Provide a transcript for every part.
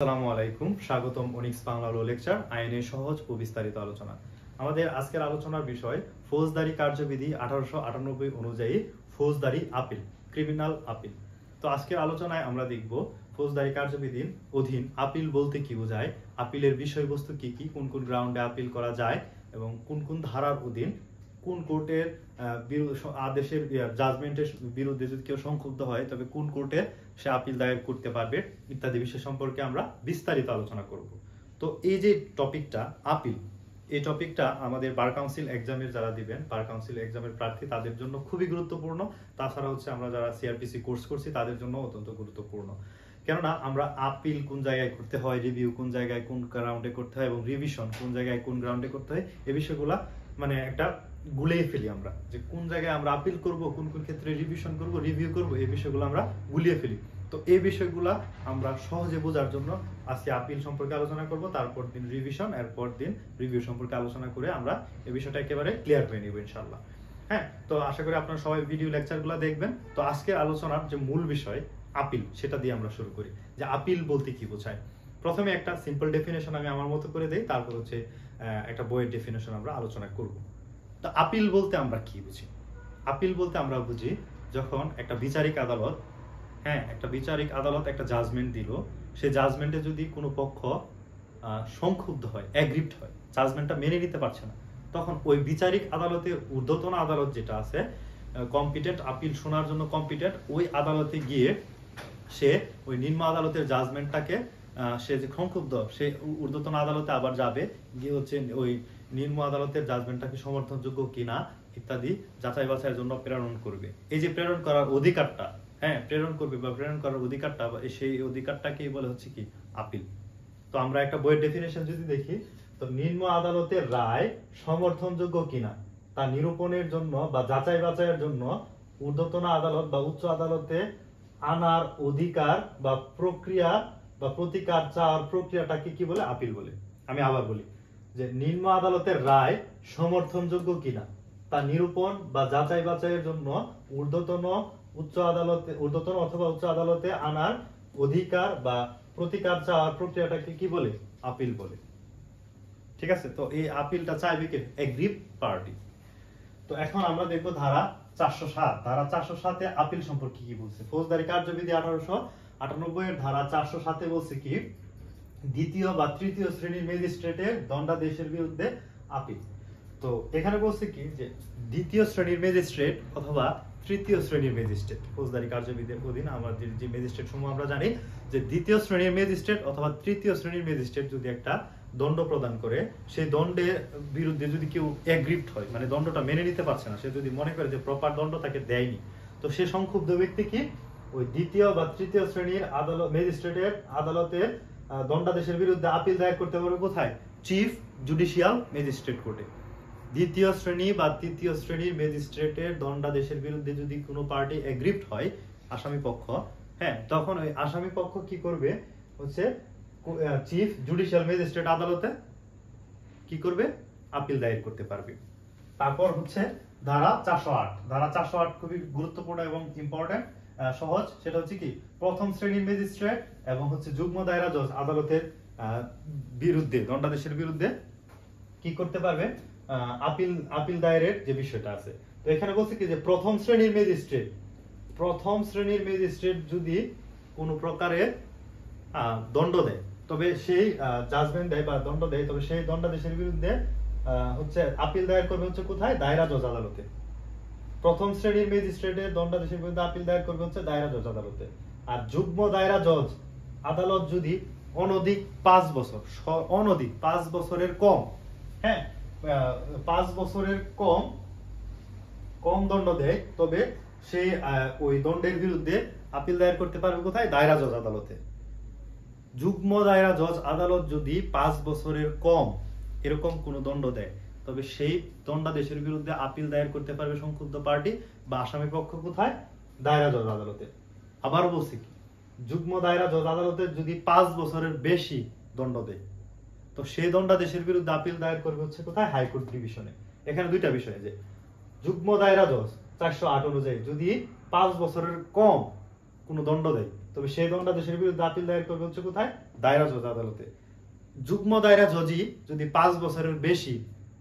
আসসালামু আলাইকুম, স্বাগতম অনিক্স বাংলা ল লেকচার আইনের সহজ ও বিস্তারিত আলোচনা। আমাদের আজকের আলোচনার বিষয় ফৌজদারি কার্যবিধি 1898 অনুযায়ী ফৌজদারি আপিল, ক্রিমিনাল আপিল। তো আজকের আলোচনায় আমরা দেখব ফৌজদারি কার্যবিধির অধীন আপিল বলতে কি বোঝায়, আপিলের বিষয়বস্তু কি কি, কোন কোন গ্রাউন্ডে আপিল করা যায় এবং কোন কোন ধারার অধীন কোন কোর্টের আদেশের জাজমেন্টের বিরুদ্ধে যদি কেউ সংক্ষুব্ধ হয় তবে কোন কোর্টে সে আপিল দায়ের করতে পারবে ইত্যাদি বিষয় সম্পর্কে আমরা বিস্তারিত আলোচনা করব। তো এই যে টপিকটা আপিল, এই টপিকটা আমাদের বার কাউন্সিল এক্সামের যারা দিবেন, বার কাউন্সিল এক্সামের প্রার্থী তাদের জন্য খুবই গুরুত্বপূর্ণ। তাছাড়া হচ্ছে আমরা যারা সিআরপিসি কোর্স করছি তাদের জন্য অত্যন্ত গুরুত্বপূর্ণ। কেননা আমরা আপিল কোন জায়গায় করতে হয়, রিভিউ কোন জায়গায় কোন গ্রাউন্ডে করতে হয় এবং রিভিশন কোন জায়গায় কোন গ্রাউন্ডে করতে হয়, এই বিষয়গুলা মানে একটা গুলিয়ে ফেলি আমরা, যে কোন জায়গায় আমরা আপিল করব, কোন কোন ক্ষেত্রে রিভিশন করব, রিভিউ করব, এই বিষয়গুলো আমরা গুলিয়ে ফেলি। তো এই বিষয়গুলা আমরা সহজে বোঝার জন্য আজকে আপিল সম্পর্কে আলোচনা করব, তারপর দিন রিভিশন, এরপর দিন রিভিউ সম্পর্কে আলোচনা করে আমরা এই বিষয়টা একেবারে ক্লিয়ার হয়ে নিব ইনশাআল্লাহ। হ্যাঁ, তো আশা করি আপনারা সবাই ভিডিও লেকচারগুলো দেখবেন। তো আজকের আলোচনার যে মূল বিষয় আপিল, সেটা দিয়ে আমরা শুরু করি যে আপিল বলতে কি বোঝায়। প্রথমে একটা সিম্পল ডেফিনেশন আমি আমার মতো করে দেই, তারপর হচ্ছে একটা বইয়ের ডেফিনেশন আমরা আলোচনা করব। তো আপিল বলতে আমরা কি বুঝি? আপিল বলতে আমরা বুঝি যখন একটা বিচারিক আদালত, একটা বিচারিক আদালত একটা জাজমেন্ট দিল, সেই জাজমেন্টে যদি কোনো পক্ষ সংক্ষুব্ধ হয়, অ্যাগ্রিভড হয়, জাজমেন্টটা মেনে নিতে পারছে না, তখন ওই বিচারিক আদালতে ঊর্ধ্বতন আদালত যেটা আছে, কম্পিটেন্ট, আপিল শোনার জন্য কম্পিটেন্ট, ওই আদালতে গিয়ে সে ওই নিম্ন আদালতের জাজমেন্টটাকে, সে যে সংক্ষুব্ধ, সে ঊর্ধ্বতন আদালতে আবার যাবে, গিয়ে হচ্ছে ওই নিম্ন আদালতের জাজমেন্টটাকে সমর্থনযোগ্য কিনা ইত্যাদি যাচাই বাছাইয়ের জন্য প্রেরণ করবে। এই যে প্রেরণ করার অধিকারটা, প্রেরণ করবে বা প্রেরণ করার অধিকারটা, সেই অধিকারটাকেই বলে হচ্ছে কি আপিল। তো আমরা একটা বইয়ের ডেফিনেশন যদি দেখি, তো নিম্ন আদালতের রায় সমর্থনযোগ্য কিনা তা নিরূপণের জন্য বা যাচাই বাছাইয়ের জন্য ঊর্ধ্বতন আদালত বা উচ্চ আদালতে আনার অধিকার বা প্রক্রিয়া বা প্রতিকার চাওয়ার প্রক্রিয়াটাকে কি বলে? আপিল বলে। আমি আবার বলি যে নিম্ন আদালতের রায় সমর্থনযোগ্য কিনা তা নিরূপণ বা যাচাই বাছাইয়ের জন্য ঊর্ধ্বতন অথবা উচ্চ আদালতে আনার অধিকার বা প্রতিকার চাওয়ার প্রক্রিয়াটাকে কি বলে? আপিল বলে। ঠিক আছে, তো এই আপিলটা চাইবে কে? এগ্রিভ পার্টি। তো এখন আমরা দেখবো ধারা 407। ধারা 407 এ আপিল সম্পর্কে কি বলছে? ফৌজদারি কার্যবিধি 1898 এর ধারা 407 এ বলছে কি, দ্বিতীয় বা তৃতীয় শ্রেণীর ম্যাজিস্ট্রেটের দণ্ডাদেশের বিরুদ্ধে আপিল। তো এখানে বলছে কি যে দ্বিতীয় শ্রেণীর ম্যাজিস্ট্রেট অথবা তৃতীয় শ্রেণীর ম্যাজিস্ট্রেট, ফৌজদারি কার্যবিধির অধীন আমাদের যে ম্যাজিস্ট্রেট সমূহ আমরা জানি যে দ্বিতীয় শ্রেণীর ম্যাজিস্ট্রেট অথবা তৃতীয় শ্রেণীর ম্যাজিস্ট্রেট যদি একটা দণ্ড প্রদান করে, সেই দণ্ডের বিরুদ্ধে যদি কেউ অ্যাগ্রিভড হয়, মানে দণ্ডটা মেনে নিতে পারছে না, সে যদি মনে করে যে প্রপার দণ্ড তাকে দেয়নি, তো সে সংক্ষুব্ধ ব্যক্তি কি ওই দ্বিতীয় বা তৃতীয় শ্রেণীর আদালত ম্যাজিস্ট্রেটের আদালতের দণ্ডাদেশের বিরুদ্ধে আপিল দায়ের করতে পারবে কোথায়? চিফ জুডিশিয়াল ম্যাজিস্ট্রেট কোর্টে। দ্বিতীয় শ্রেণী বা তৃতীয় শ্রেণীর ম্যাজিস্ট্রেটের দণ্ডাদেশের বিরুদ্ধে যদি কোনো পার্টি এগ্রিভড হয়, আসামি পক্ষ, তখন ওই আসামি পক্ষ কি করবে হচ্ছে চিফ জুডিশিয়াল ম্যাজিস্ট্রেট আদালতে কি করবে? আপিল দায়ের করতে পারবে। তারপর হচ্ছে ধারা 408। ধারা 408 খুবই গুরুত্বপূর্ণ এবং ইম্পর্টেন্ট, সহজ। সেটা হচ্ছে কি, প্রথম শ্রেণীর ম্যাজিস্ট্রেট এবং হচ্ছে যুগ্ম দায়রা জজ আদালতের বিরুদ্ধে, দণ্ডাদেশের বিরুদ্ধে কি করতে পারবে? আপিল দায়েরের যে বিষয়টা আছে। তো এখানে বলছে কি যে প্রথম শ্রেণীর ম্যাজিস্ট্রেট যদি কোনো প্রকারের দণ্ড দেয়, তবে সেই জাজমেন্ট দেয় বা দণ্ড দেয়, তবে সেই দণ্ডাদেশের বিরুদ্ধে হচ্ছে আপিল দায়ের করবে হচ্ছে কোথায়? দায়রা জজ আদালতে। প্রথম শ্রেণীর ম্যাজিস্ট্রেটের দণ্ডাদেশের বিরুদ্ধে আপিল দায়ের করবে হচ্ছে দায়রা জজ আদালতে। আর যুগ্ম দায়রা জজ আদালত যদি অনধিক 5 বছর, অনধিক 5 বছরের কম, 5 বছরের কম দণ্ড দেয়, তবে সেই ওই দণ্ডের বিরুদ্ধে আপিল দায়ের করতে পারবে কোথায়? দায়রা জজ আদালতে। যুগ্ম দায়রা জজ আদালত যদি 5 বছরের কম এরকম কোনো দণ্ড দেয়, তবে সেই দণ্ডাদেশের বিরুদ্ধে আপিল দায়ের করতে পারবে সংক্ষুব্ধ পার্টি বা আসামি পক্ষ কোথায়? দায়রা জজ আদালতে। আবার বলছি কি, যুগ্ম দায়রা জজ আদালতে যদি 5 বছরের বেশি দণ্ড দেয়, তো সেই দণ্ডাদেশের বিরুদ্ধে আপিল দায়ের করবে হচ্ছে কোথায়? হাইকোর্ট ডিভিশনে। এখানে দুইটা বিষয়, যে যুগ্ম দায়রা জজ 408 অনুযায়ী যদি 5 বছরের কম কোনো দণ্ড দেয়, তবে সেই দণ্ডাদেশের বিরুদ্ধে আপিল দায়ের করবে হচ্ছে কোথায়? দায়রা জজ আদালতে। যুগ্ম দায়রা জজই যদি 5 বছরের বেশি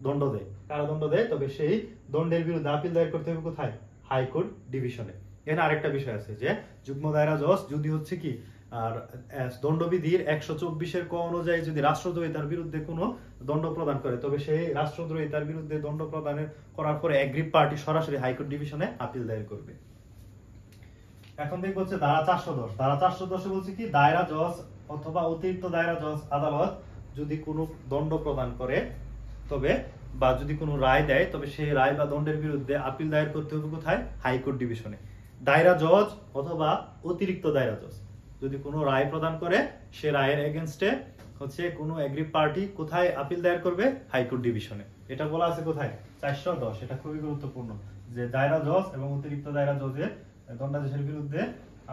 দণ্ড দেয়, কারাদণ্ড দেয়, তবে সেই দণ্ডের বিরুদ্ধে আপিল দায়ের করতে হবে কোথায়? হাইকোর্ট ডিভিশনে। এখানে আরেকটা বিষয় আছে যে যুগ্ম দায়রা জজ যদি হচ্ছে কি আর দণ্ডবিধির 124-এর ক অনুযায়ী যদি রাষ্ট্রদ্রোহিতার বিরুদ্ধে কোনো দণ্ড প্রদান করে, তবে সেই রাষ্ট্রদ্রোহিতার বিরুদ্ধে দণ্ড প্রদানের করার পরে এগ্রিভ পার্টি সরাসরি হাইকোর্ট ডিভিশনে আপিল দায়ের করবে। এখন দেখবো হচ্ছে ধারা 410। ধারা 410 বলছে কি দায়রা জজ অথবা অতিরিক্ত দায়রা জজ আদালত যদি কোনো দণ্ড প্রদান করে তবে বা যদি কোনো রায় দেয়, তবে সেই রায় বা দণ্ডের বিরুদ্ধে আপিল দায়ের করতে হবে কোথায়? হাইকোর্ট ডিভিশনে। দায়রা জজ অথবা অতিরিক্ত দায়রা জজ যদি কোনো রায় প্রদান করে, সে রায়ের এগেইনস্টে হচ্ছে কোনো এগ্রিভ পার্টি কোথায় আপিল দায়ের করবে? হাইকোর্ট ডিভিশনে। এটা বলা আছে কোথায়? 410। এটা খুবই গুরুত্বপূর্ণ যে দায়রা জজ এবং অতিরিক্ত দায়রা জজের দণ্ডাদেশের বিরুদ্ধে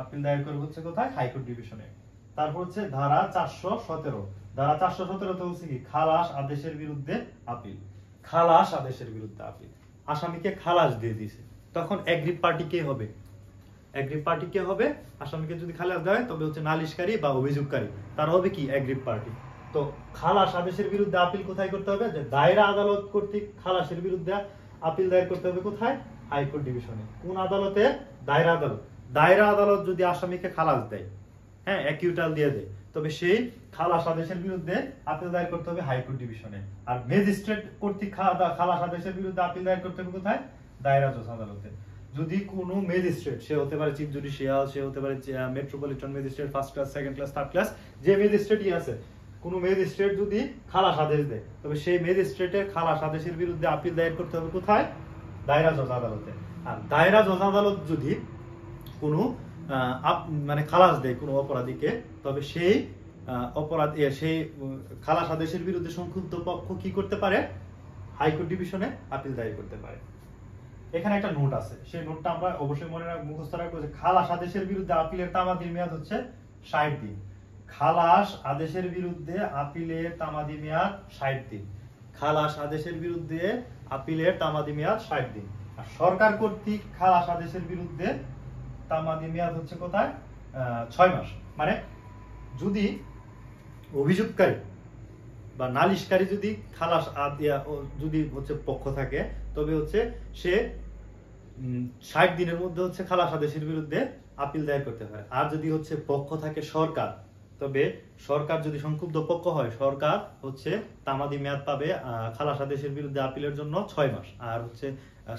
আপিল দায়ের করবে হচ্ছে কোথায়? হাইকোর্ট ডিভিশনে। তারপর হচ্ছে ধারা 417। ধারা 417 তে বলছে কি খালাস আদেশের বিরুদ্ধে আপিল। খালাস আদেশের বিরুদ্ধে আপিল, আসামিকে খালাস দিয়ে দিয়েছে, তখন এগ্রিভ পার্টি কে হবে? এগ্রিভ পার্টি কে হবে? আসামিকে যদি খালাস দেয় তবে হচ্ছে নালিশকারী বা অভিযোগকারী, তারা হবে কি? এগ্রিভ পার্টি। তো খালাস আদেশের বিরুদ্ধে আপিল কোথায় করতে হবে? যে দায়রা আদালত কর্তৃক খালাসের বিরুদ্ধে আপিল দায়ের করতে হবে কোথায়? হাইকোর্ট ডিভিশনে। কোন আদালতে? দায়রা আদালত। দায়রা আদালত যদি আসামিকে খালাস দেয়, হ্যাঁ, অ্যাকিউটাল দিয়ে দেয়, তবে সেই খালাস আদেশের বিরুদ্ধে আপিল দায়ের করতে হবে হাইকোর্ট ডিভিশনে। আর ম্যাজিস্ট্রেট কর্তৃক খালাস আদেশের বিরুদ্ধে আপিল দায়ের করতে হবে কোথায়? দায়রা জজ আদালতে। যদি কোনো ম্যাজিস্ট্রেট, সে হতে পারে চিফ জুডিশিয়াল, সে হতে পারে metropolitan magistrate, first class, second class, third class, যে ম্যাজিস্ট্রেটই আছে, কোনো ম্যাজিস্ট্রেট যদি খালাস আদেশ দেয়, তবে সেই ম্যাজিস্ট্রেটের খালাস আদেশের বিরুদ্ধে আপিল দায়ের করতে হবে কোথায়? দায়রা জজ আদালতে। আর দায়রা জজ আদালত যদি কোনো মানে খালাস দেয় কোনো অপরাধীকে, তবে সেই অপরাধ সেই খালাস আদেশের বিরুদ্ধে সংক্ষুব্ধ পক্ষ কি করতে পারে? হাইকোর্ট ডিভিশনে আপিল দায়ের করতে পারে। এখানে একটা নোট আছে, সেই নোটটা আমরা অবশ্যই মনে মুখস্থ রাখবো যে খালাস আদেশের বিরুদ্ধে আপিলের তামাদি মেয়াদ হচ্ছে 60 দিন। খালাস আদেশের বিরুদ্ধে আপিলের তামাদি মেয়াদ 60 দিন। খালাস আদেশের বিরুদ্ধে আপিলের তামাদি মেয়াদ 60 দিন। আর সরকার কর্তৃক খালাস আদেশের বিরুদ্ধে তামাদি মেয়াদ হচ্ছে কোথায়? 6 মাস। মানে যদি অভিযোগকারী বা নালিশকারী যদি খালাস যদি হচ্ছে পক্ষ থাকে, তবে হচ্ছে সে 60 দিনের মধ্যে হচ্ছে খালাস আদেশের বিরুদ্ধে আপিল দায়ের করতে হয়। আর যদি হচ্ছে পক্ষ থাকে সরকার, তবে সরকার যদি সংক্ষুব্ধ পক্ষ হয়, সরকার হচ্ছে তামাদি মেয়াদ পাবে খালাস আদেশের বিরুদ্ধে আপিলের জন্য 6 মাস। আর হচ্ছে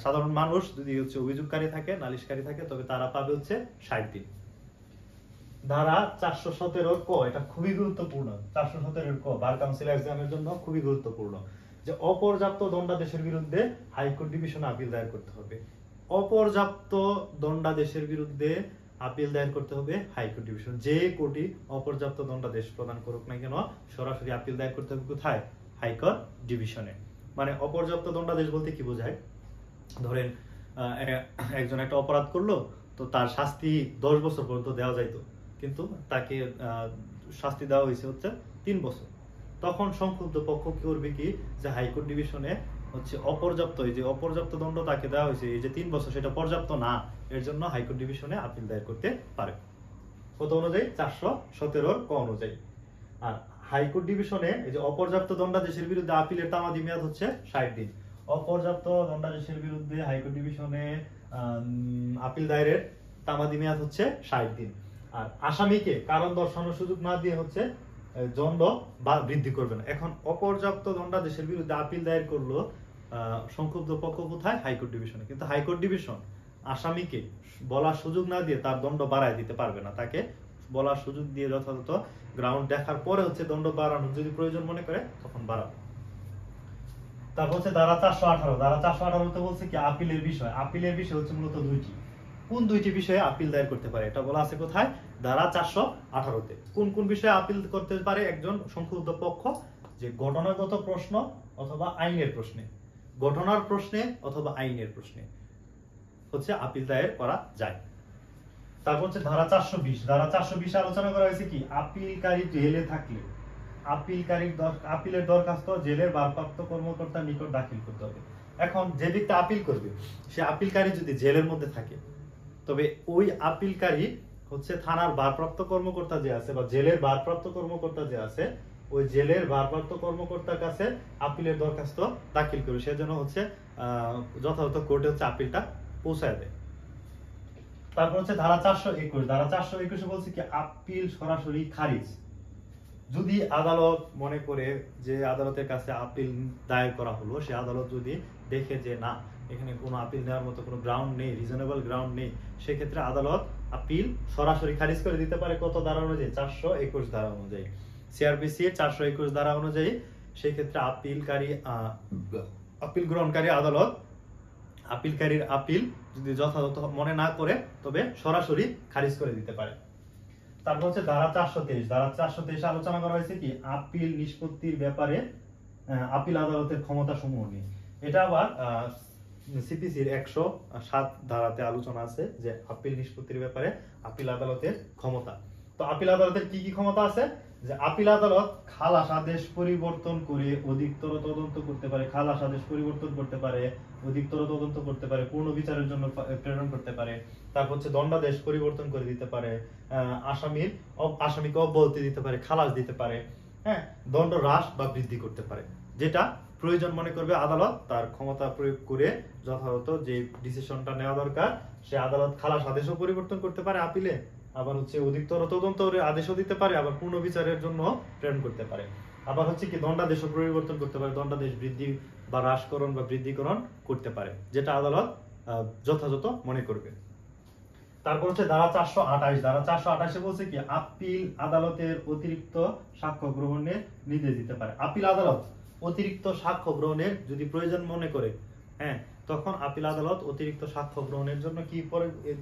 সাধারণ মানুষ যদি হচ্ছে অভিযোগকারী থাকে, নালিশকারী থাকে, তবে তারা পাবে হচ্ছে 60 দিন। ধারা 417 ক, এটা খুবই গুরুত্বপূর্ণ। 417 ক বার কাউন্সিল এক্সামের জন্য খুবই গুরুত্বপূর্ণ যে অপর্যাপ্ত দণ্ডাদেশের বিরুদ্ধে হাইকোর্ট ডিভিশনে আপিল দায়ের করতে হবে। অপর্যাপ্ত দণ্ডাদেশের বিরুদ্ধে আপিল দায়ের করতে হবে হাইকোর্ট ডিভিশন। যে কোর্টই অপর্যাপ্ত দণ্ডাদেশ প্রদান করুক না কেন, সরাসরি আপিল দায়ের করতে হবে কোথায়? হাইকোর্ট ডিভিশনে। মানে অপর্যাপ্ত দণ্ডাদেশ বলতে কি বোঝায়? ধরেন একজন একটা অপরাধ করলো, তো তার শাস্তি 10 বছর পর্যন্ত দেওয়া যাইতো, কিন্তু তাকে শাস্তি দেওয়া হয়েছে হচ্ছে 3 বছর। তখন সংক্ষুব্ধ পক্ষ কি করবে কি যে হাইকোর্ট ডিভিশনে হচ্ছে অপর্যাপ্ত, এই যে অপর্যাপ্ত দণ্ড তাকে দেওয়া হয়েছে, এই যে 3 বছর, সেটা পর্যাপ্ত না, এর জন্য হাইকোর্ট ডিভিশনে আপিল দায়ের করতে পারে। কত অনুযায়ী? 417 ক অনুযায়ী। আর হাইকোর্ট ডিভিশনে এই যে অপর্যাপ্ত দণ্ডাদেশের বিরুদ্ধে আপিলের তামাদি মেয়াদ হচ্ছে 60 দিন। অপর্যাপ্ত দণ্ডাদেশের বিরুদ্ধে হাইকোর্ট ডিভিশনে আপিল দায়েরের তামাদি মেয়াদ হচ্ছে 60 দিন। আর আসামিকে কারণ দর্শানোর সুযোগ না দিয়ে হচ্ছে দণ্ড বা বৃদ্ধি করবে না। এখন অপর্যাপ্ত দণ্ডাদেশের বিরুদ্ধে আপিল দায়ের করলো সংক্ষুব্ধ পক্ষ কোথায়? হাইকোর্ট ডিভিশনে। কিন্তু হাইকোর্ট ডিভিশন আসামিকে বলার সুযোগ না দিয়ে তার দণ্ড বাড়ায় দিতে পারবে না। তাকে বলার সুযোগ দিয়ে যথাযথ গ্রাউন্ড দেখার পরে হচ্ছে দণ্ড বাড়ানোর যদি প্রয়োজন মনে করে তখন বাড়াবে। তারপর হচ্ছে ধারা 418। ধারা 418 তে বলছে কি আপিলের বিষয়। আপিলের বিষয় হচ্ছে মূলত দুইটি। কোন দুইটি বিষয়ে আপিল দায়ের করতে পারে এটা বলা আছে কোথায়? ধারা 418 তে। কোন কোন বিষয়ে আপিল করতে পারে একজন সংক্ষুব্ধ পক্ষ? যে ঘটনাগত প্রশ্ন অথবা আইনের প্রশ্নে, ঘটনার প্রশ্নে অথবা আইনের প্রশ্নে হচ্ছে আপিল দায়ের করা যায়। তারপর হচ্ছে ধারা 420। ধারা 420 আলোচনা করা হয়েছে কি আপিলকারী জেলে থাকলে আপিলের দরখাস্ত জেলের ভারপ্রাপ্ত কর্মকর্তার নিকট দাখিল করতে হবে। এখন যে ব্যক্তি আপিল করবে, সে আপিলকারী যদি জেলের মধ্যে থাকে, তবে ওই আপিলকারী হচ্ছে থানার ভারপ্রাপ্ত কর্মকর্তা যে আছে বা জেলের ভারপ্রাপ্ত কর্মকর্তা যে আছে, ওই জেলের ভারপ্রাপ্ত কর্মকর্তার কাছে আপিলের দরখাস্ত দাখিল করবে, সেজন্য হচ্ছে যথাযথ কোর্টে হচ্ছে আপিলটা পৌঁছায় দেয়। তারপর হচ্ছে ধারা 421, ধারা 421 বলছে কি আপিল সরাসরি খারিজ। যদি আদালত মনে করে যে আদালতের কাছে আপিল দায়ের করা হলো, সে আদালত যদি দেখে যে না এখানে কোনো আপিল নেওয়ার মতো কোনো গ্রাউন্ড নেই, রিজনেবল গ্রাউন্ড নেই, সেক্ষেত্রে আদালত আপিল সরাসরি খারিজ করে দিতে পারে। কত ধারা অনুযায়ী? 421 ধারা অনুযায়ী, সিআরপিসি 421 ধারা অনুযায়ী। সেই ক্ষেত্রে আপিল গ্রহণকারী আদালত আপিলকারীর আপিল যদি যথাযথ মনে না করে তবে সরাসরি খারিজ করে দিতে পারে। তারপর হচ্ছে ধারা 423, ধারা 423 আলোচনা করা হয়েছে কি আপিল নিষ্পত্তির ব্যাপারে আপিল আদালতের ক্ষমতা সমূহ নিয়ে। এটা আবার সিপিসির 107 ধারাতে আলোচনা আছে যে আপিল নিষ্পত্তির ব্যাপারে আপিল আদালতের ক্ষমতা। তো আপিল আদালতের কি কি ক্ষমতা আছে? যে আপিল আদালত খালাস আদেশ পরিবর্তন করে অধিকতর তদন্ত করতে পারে, খালাস আদেশ পরিবর্তন করতে পারে, অধিকতর তদন্ত করতে পারে, পূর্ণ বিচারের জন্য প্রেরণ করতে পারে। তারপর হচ্ছে দণ্ডাদেশ পরিবর্তন করে দিতে পারে, আসামিকে অব্যাহতি দিতে পারে, খালাস দিতে পারে, হ্যাঁ, দণ্ড হ্রাস বা বৃদ্ধি করতে পারে। যেটা প্রয়োজন মনে করবে আদালত তার ক্ষমতা প্রয়োগ করে যথাযথ যে ডিসিশনটা নেওয়া দরকার, সে আদালত খালাস আদেশও পরিবর্তন করতে পারে আপিলে, আবার হচ্ছে অধিকতর তদন্তের আদেশও দিতে পারে, আবার পূর্ণ বিচারের জন্য প্রেরণ করতে পারে। আবার হচ্ছে কি দণ্ডাদেশও পরিবর্তন করতে পারে, দণ্ডাদেশ বৃদ্ধি বা হ্রাসকরণ বা বৃদ্ধিকরণ করতে পারে, যেটা আদালত যথাযথ মনে করবে। তারপর হচ্ছে ধারা 428, ধারা 428 বলছে কি আপিল আদালতের অতিরিক্ত সাক্ষ্য গ্রহণের নির্দেশ দিতে পারে। আপিল আদালত অতিরিক্ত সাক্ষ্য গ্রহণের যদি প্রয়োজন মনে করে, হ্যাঁ, তখন আপিল আদালত অতিরিক্ত সাক্ষ্য গ্রহণের জন্য কি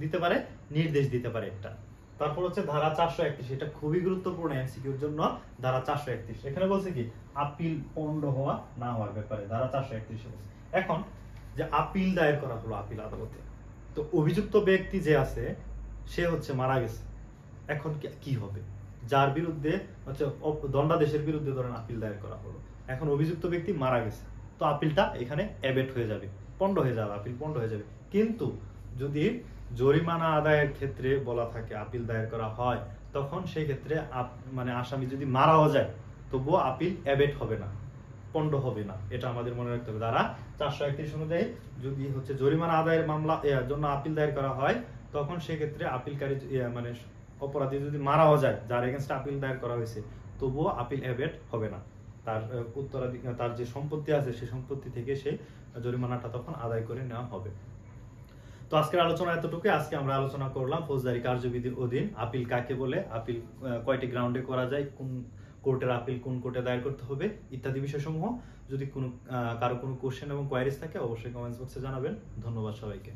দিতে পারে? নির্দেশ দিতে পারে একটা। তারপর হচ্ছে ধারা 431, এটা খুবই গুরুত্বপূর্ণ এমসিকিউর জন্য। ধারা 431 এখানে বলছে কি আপিল পণ্ড হওয়া না হওয়ার ব্যাপারে ধারা 431 বলছে। এখন যে আপিল দায়ের করা হলো আপিল আদালতে, তো অভিযুক্ত ব্যক্তি যে আছে সে হচ্ছে মারা গেছে, এখন কি হবে? যার বিরুদ্ধে হচ্ছে দণ্ডাদেশের বিরুদ্ধে ধরেন আপিল দায়ের করা হলো, এখন অভিযুক্ত ব্যক্তি মারা গেছে, তো আপিলটা এখানে অ্যাবেট হয়ে যাবে, পণ্ড হয়ে যাবে, আপিল পণ্ড হয়ে যাবে। কিন্তু যদি জরিমানা আদায়ের ক্ষেত্রে বলা থাকে আপিল দায়ের করা হয়, তখন সেই ক্ষেত্রে মানে আসামি যদি মারাও যায় তবুও আপিল অ্যাবেট হবে না, পণ্ড হবে না, এটা আমাদের মনে রাখতে হবে। ধারা 431 অনুযায়ী যদি হচ্ছে জরিমানা আদায়ের মামলা জন্য আপিল দায়ের করা হয়, তখন সেক্ষেত্রে আপিলকারী মানে অপরাধী যদি মারাও যায়, যার এগেইনস্ট আপিল দায়ের করা হয়েছে, তবুও আপিল অ্যাবেট হবে না। তার উত্তরাধিকার, তার যে সম্পত্তি আছে সেই সম্পত্তি থেকে সেই জরিমানাটা তখন আদায় করে নেওয়া হবে। তো আজকের আলোচনা এতটুকু। আজকে আমরা আলোচনা করলাম ফৌজদারি কার্যবিধির অধীন আপিল কাকে বলে, আপিল কয়টি গ্রাউন্ডে করা যায়, কোন কোর্টের আপিল কোন কোর্টে দায়ের করতে হবে ইত্যাদি বিষয়সমূহ। যদি কারো কোনো কোশ্চেন এবং কোয়ারিজ থাকে অবশ্যই কমেন্টস বক্সে জানাবেন। ধন্যবাদ সবাইকে।